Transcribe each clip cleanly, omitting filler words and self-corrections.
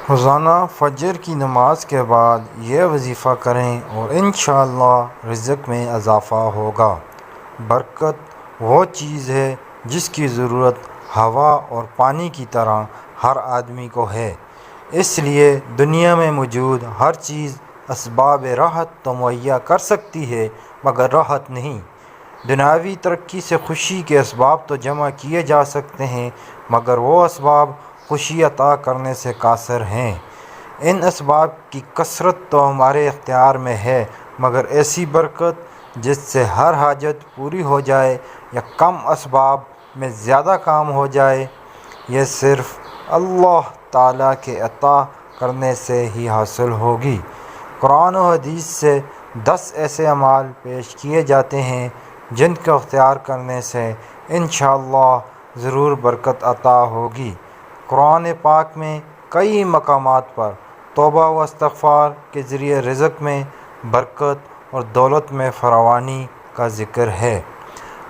روزانہ فجر کی نماز کے بعد یہ وظیفہ کریں اور انشاءاللہ رزق میں اضافہ ہوگا۔ برکت وہ چیز ہے جس کی ضرورت ہوا اور پانی کی طرح ہر آدمی کو ہے، اس لیے دنیا میں موجود ہر چیز اسباب راحت تو مہیا کر سکتی ہے مگر راحت نہیں۔ دنیاوی ترقی سے خوشی کے اسباب تو جمع کیے جا سکتے ہیں مگر وہ اسباب خوشی عطا کرنے سے قاصر ہیں۔ ان اسباب کی کثرت تو ہمارے اختیار میں ہے مگر ایسی برکت جس سے ہر حاجت پوری ہو جائے یا کم اسباب میں زیادہ کام ہو جائے، یہ صرف اللہ تعالیٰ کے عطا کرنے سے ہی حاصل ہوگی۔ قرآن و حدیث سے 10 ایسے اعمال پیش کیے جاتے ہیں جن کو اختیار کرنے سے انشاءاللہ ضرور برکت عطا ہوگی۔ قرآن پاک میں کئی مقامات پر توبہ و استغفار کے ذریعے رزق میں برکت اور دولت میں فراوانی کا ذکر ہے۔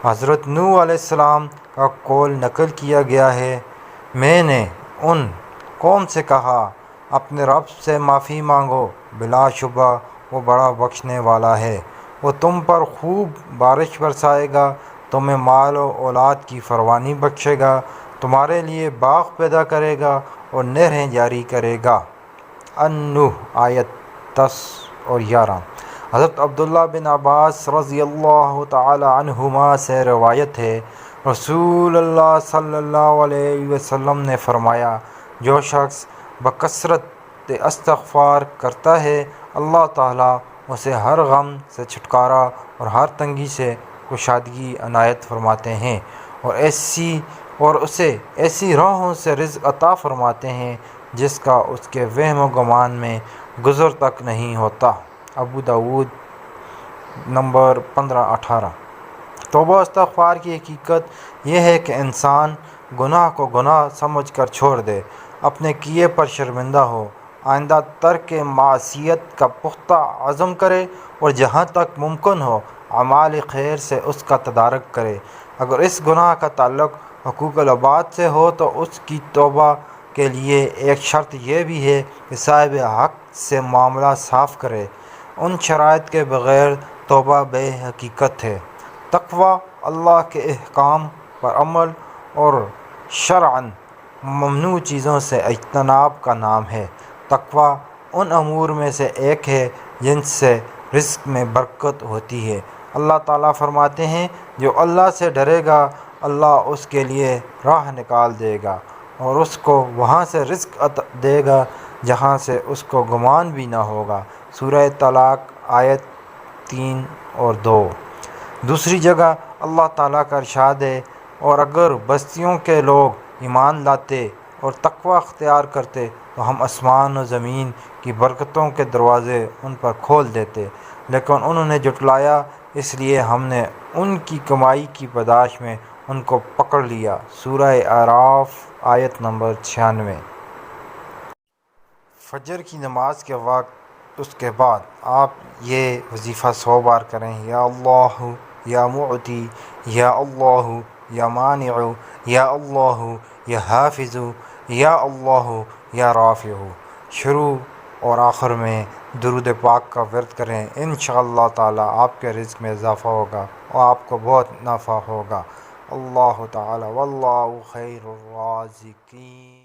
حضرت نوح علیہ السلام کا قول نقل کیا گیا ہے، میں نے ان قوم سے کہا اپنے رب سے معافی مانگو، بلا شبہ وہ بڑا بخشنے والا ہے، وہ تم پر خوب بارش برسائے گا، تمہیں مال و اولاد کی فراوانی بخشے گا، تمہارے لیے باغ پیدا کرے گا اور نہریں جاری کرے گا۔ النوح آیت 10 اور 11۔ حضرت عبداللہ بن عباس رضی اللہ تعالی عنہما سے روایت ہے، رسول اللہ صلی اللہ علیہ وسلم نے فرمایا، جو شخص بکثرت استغفار کرتا ہے اللہ تعالیٰ اسے ہر غم سے چھٹکارا اور ہر تنگی سے کشادگی عنایت فرماتے ہیں اور اسے ایسی راہوں سے رزق عطا فرماتے ہیں جس کا اس کے وہم و گمان میں گزر تک نہیں ہوتا۔ ابو داؤد نمبر 1518۔ توبہ و استغفار کی حقیقت یہ ہے کہ انسان گناہ کو گناہ سمجھ کر چھوڑ دے، اپنے کیے پر شرمندہ ہو، آئندہ ترک معصیت کا پختہ عزم کرے اور جہاں تک ممکن ہو اعمال خیر سے اس کا تدارک کرے۔ اگر اس گناہ کا تعلق حقوق العباد سے ہو تو اس کی توبہ کے لیے ایک شرط یہ بھی ہے کہ صاحب حق سے معاملہ صاف کرے۔ ان شرائط کے بغیر توبہ بے حقیقت ہے۔ تقویٰ اللہ کے احکام پر عمل اور شرعاً ممنوع چیزوں سے اجتناب کا نام ہے۔ تقویٰ ان امور میں سے ایک ہے جن سے رزق میں برکت ہوتی ہے۔ اللہ تعالیٰ فرماتے ہیں، جو اللہ سے ڈرے گا اللہ اس کے لیے راہ نکال دے گا اور اس کو وہاں سے رزق دے گا جہاں سے اس کو گمان بھی نہ ہوگا۔ سورہ طلاق آیت 3 اور 2۔ دوسری جگہ اللہ تعالیٰ کا ارشاد ہے، اور اگر بستیوں کے لوگ ایمان لاتے اور تقویٰ اختیار کرتے تو ہم آسمان و زمین کی برکتوں کے دروازے ان پر کھول دیتے، لیکن انہوں نے جھٹلایا، اس لیے ہم نے ان کی کمائی کی پاداش میں ان کو پکڑ لیا۔ سورہ اعراف آیت نمبر 96۔ فجر کی نماز کے وقت اس کے بعد آپ یہ وظیفہ 100 بار کریں، یا اللہ یا معطی، یا اللہ یا مانع، یا اللہ یا حافظ، یا اللہ یا رافع۔ شروع اور آخر میں درود پاک کا ورد کریں، انشاءاللہ تعالیٰ آپ کے رزق میں اضافہ ہوگا اور آپ کو بہت نفع ہوگا۔ اللہ تعالیٰ واللہ خیر الرازقین۔